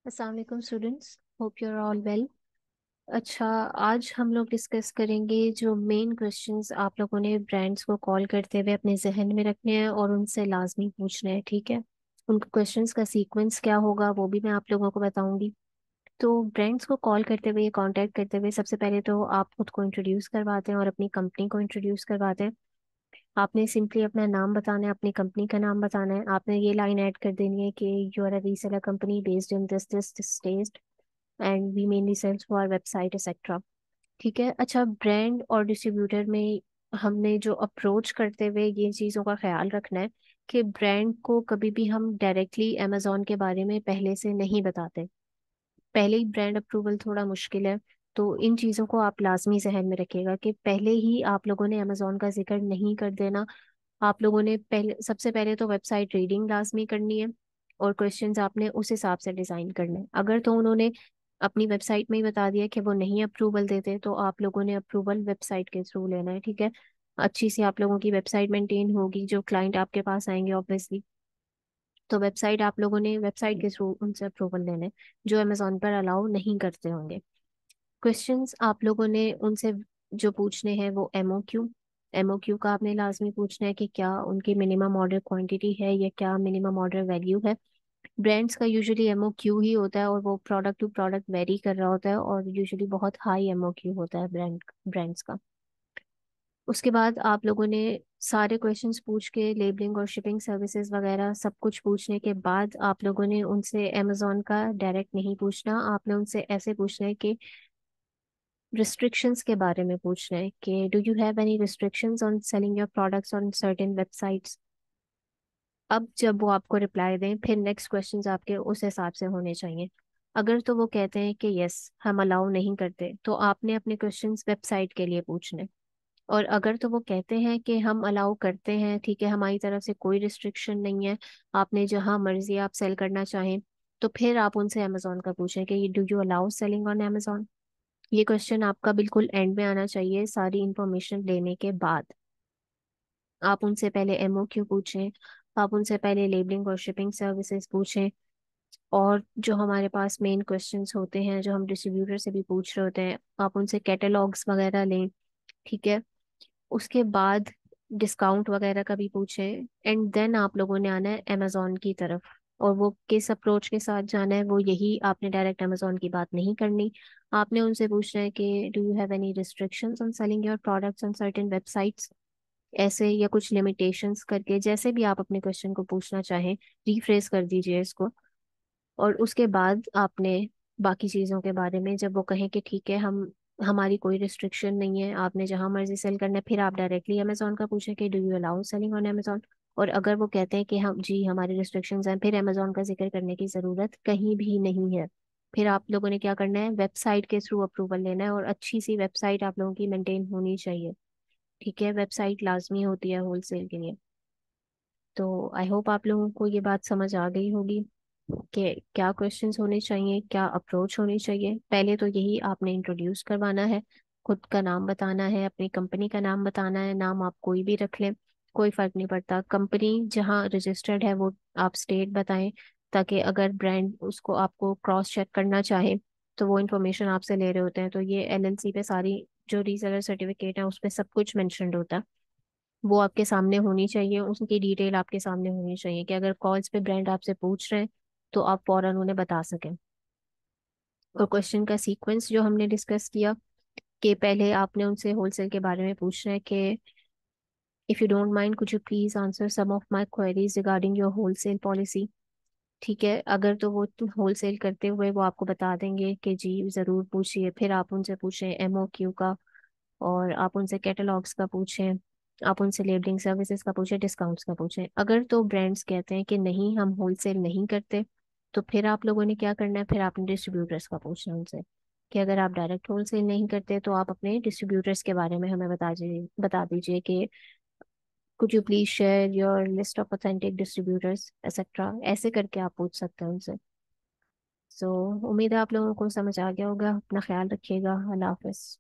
अस्सलाम वालेकुम students, hope you are all well. अच्छा, आज हम लोग डिस्कस करेंगे जो मेन क्वेश्चंस आप लोगों ने ब्रांड्स को कॉल करते हुए अपने जहन में रखने हैं और उनसे लाजमी पूछने हैं। ठीक है, उन क्वेश्चंस का सीक्वेंस क्या होगा वो भी मैं आप लोगों को बताऊंगी। तो ब्रांड्स को कॉल करते हुए, कांटेक्ट करते हुए, सबसे पहले तो आप खुद को इंट्रोड्यूस करवाते हैं और अपनी कंपनी को इंट्रोड्यूस करवाते हैं। आपने सिंपली अपना नाम बताना है, अपनी कंपनी का नाम बताना है। आपने ये लाइन ऐड कर देनी है कि you are a reseller company based in this this state and we mainly sales for website etcetera. ठीक है। अच्छा, ब्रांड और डिस्ट्रीब्यूटर में हमने जो अप्रोच करते हुए ये चीज़ों का ख्याल रखना है कि ब्रांड को कभी भी हम डायरेक्टली अमेजोन के बारे में पहले से नहीं बताते। पहले ही ब्रांड अप्रूवल थोड़ा मुश्किल है। तो इन चीज़ों को आप लाजमी जहन में रखिएगा कि पहले ही आप लोगों ने अमेजोन का जिक्र नहीं कर देना। आप लोगों ने पहले, सबसे पहले तो वेबसाइट रीडिंग लाजमी करनी है और क्वेश्चंस आपने उस हिसाब से डिजाइन करने हैं। अगर तो उन्होंने अपनी वेबसाइट में ही बता दिया कि वो नहीं अप्रूवल देते, तो आप लोगों ने अप्रूवल वेबसाइट के थ्रू लेना है। ठीक है, अच्छी सी आप लोगों की वेबसाइट मेंटेन होगी, जो क्लाइंट आपके पास आएंगे ऑब्वियसली, तो वेबसाइट आप लोगों ने वेबसाइट के थ्रू उनसे अप्रूवल लेने, जो अमेजोन पर अलाउ नहीं करते होंगे। क्वेश्चंस आप लोगों ने उनसे जो पूछने हैं वो एमओक्यू का आपने लाजमी पूछना है कि क्या उनकी मिनिमम ऑर्डर क्वांटिटी है या क्या मिनिमम ऑर्डर वैल्यू है। ब्रांड्स का यूजुअली एमओक्यू ही होता है और वो प्रोडक्ट टू प्रोडक्ट वेरी कर रहा होता है और यूजुअली बहुत हाई एमओक्यू होता है ब्रांड्स का। उसके बाद आप लोगों ने सारे क्वेश्चंस पूछ के, लेबलिंग और शिपिंग सर्विसेज वगैरह सब कुछ पूछने के बाद आप लोगों ने उनसे अमेजोन का डायरेक्ट नहीं पूछना। आपने उनसे ऐसे पूछना है कि रिस्ट्रिक्शंस के बारे में पूछना है कि do you have any restrictions on selling your products on certain websites. अब जब वो आपको रिप्लाई दें, फिर नेक्स्ट क्वेश्चंस आपके उस हिसाब से होने चाहिए। अगर तो वो कहते हैं कि यस हम अलाउ नहीं करते, तो आपने अपने क्वेश्चंस वेबसाइट के लिए पूछने। और अगर तो वो कहते हैं कि हम अलाउ करते हैं, ठीक है, हमारी तरफ से कोई रिस्ट्रिक्शन नहीं है, आपने जहां मर्जी आप सेल करना चाहें, तो फिर आप उनसे अमेजोन का पूछें कि do you allow selling on Amazon. ये क्वेश्चन आपका बिल्कुल एंड में आना चाहिए, सारी इंफॉर्मेशन लेने के बाद। आप उनसे पहले एमओक्यू पूछें, आप उनसे पहले लेबलिंग और शिपिंग सर्विसेज पूछें, और जो हमारे पास मेन क्वेश्चंस होते हैं जो हम डिस्ट्रीब्यूटर से भी पूछ रहे होते हैं, आप उनसे कैटलॉग्स वगैरह लें। ठीक है, उसके बाद डिस्काउंट वगैरह का भी पूछें, एंड देन आप लोगों ने आना है अमेजोन की तरफ। और वो किस अप्रोच के साथ जाना है, वो यही, आपने डायरेक्ट अमेजोन की बात नहीं करनी। आपने उनसे पूछना है कि do you have any restrictions on selling your products on certain websites, ऐसे, या कुछ लिमिटेशंस करके, जैसे भी आप अपने क्वेश्चन को पूछना चाहें, रिफ्रेज कर दीजिए इसको। और उसके बाद आपने बाकी चीज़ों के बारे में, जब वो कहें कि ठीक है हम, हमारी कोई रिस्ट्रिक्शन नहीं है, आपने जहां मर्जी सेल करना है, फिर आप डायरेक्टली अमेजोन का पूछें कि do you allow selling on Amazon. और अगर वो कहते हैं कि हम जी हमारी रिस्ट्रिक्शंस हैं, फिर अमेजोन का जिक्र करने की ज़रूरत कहीं भी नहीं है। फिर आप लोगों ने क्या करना है, वेबसाइट के थ्रू अप्रूवल लेना है, और अच्छी सी वेबसाइट आप लोगों की मेंटेन होनी चाहिए। ठीक है, वेबसाइट लाजमी होती है होलसेल के लिए। तो आई होप आप लोगों को ये बात समझ आ गई होगी कि क्या क्वेश्चंस होने चाहिए, क्या अप्रोच होनी चाहिए। पहले तो यही, आपने इंट्रोड्यूस करवाना है, खुद का नाम बताना है, अपनी कंपनी का नाम बताना है। नाम आप कोई भी रख लें, कोई फर्क नहीं पड़ता। कंपनी जहाँ रजिस्टर्ड है वो आप स्टेट बताएं, ताकि अगर ब्रांड उसको आपको क्रॉस चेक करना चाहे तो वो इन्फॉर्मेशन आपसे ले रहे होते हैं। तो ये एलएलसी पे सारी जो रीसेलर सर्टिफिकेट है उस पे सब कुछ मेंशन्ड होता है, वो आपके सामने होनी चाहिए, उसकी डिटेल आपके सामने होनी चाहिए कि अगर कॉल्स पे ब्रांड आपसे पूछ रहे हैं तो आप फौरन उन्हें बता सकें। और क्वेश्चन का सीक्वेंस जो हमने डिस्कस किया, कि पहले आपने उनसे होलसेल के बारे में पूछना है कि if you don't mind could you please answer some of my queries regarding your wholesale policy. ठीक है, अगर तो वो होलसेल करते हुए वो आपको बता देंगे कि जी ज़रूर पूछिए, फिर आप उनसे पूछें एमओक्यू का, और आप उनसे कैटलॉग्स का पूछें, आप उनसे लेबलिंग सर्विसेज का पूछें, डिस्काउंट्स का पूछें। अगर तो ब्रांड्स कहते हैं कि नहीं हम होलसेल नहीं करते, तो फिर आप लोगों ने क्या करना है, फिर आपने डिस्ट्रीब्यूटर्स का पूछना है उनसे कि अगर आप डायरेक्ट होलसेल नहीं करते तो आप अपने डिस्ट्रीब्यूटर्स के बारे में हमें बता दीजिए कि could you please share your list of authentic distributors etcetera, ऐसे करके आप पूछ सकते हैं उनसे। सो उम्मीद है आप लोगों को समझ आ गया होगा। अपना ख्याल रखिएगा। अल्लाह हाफिज।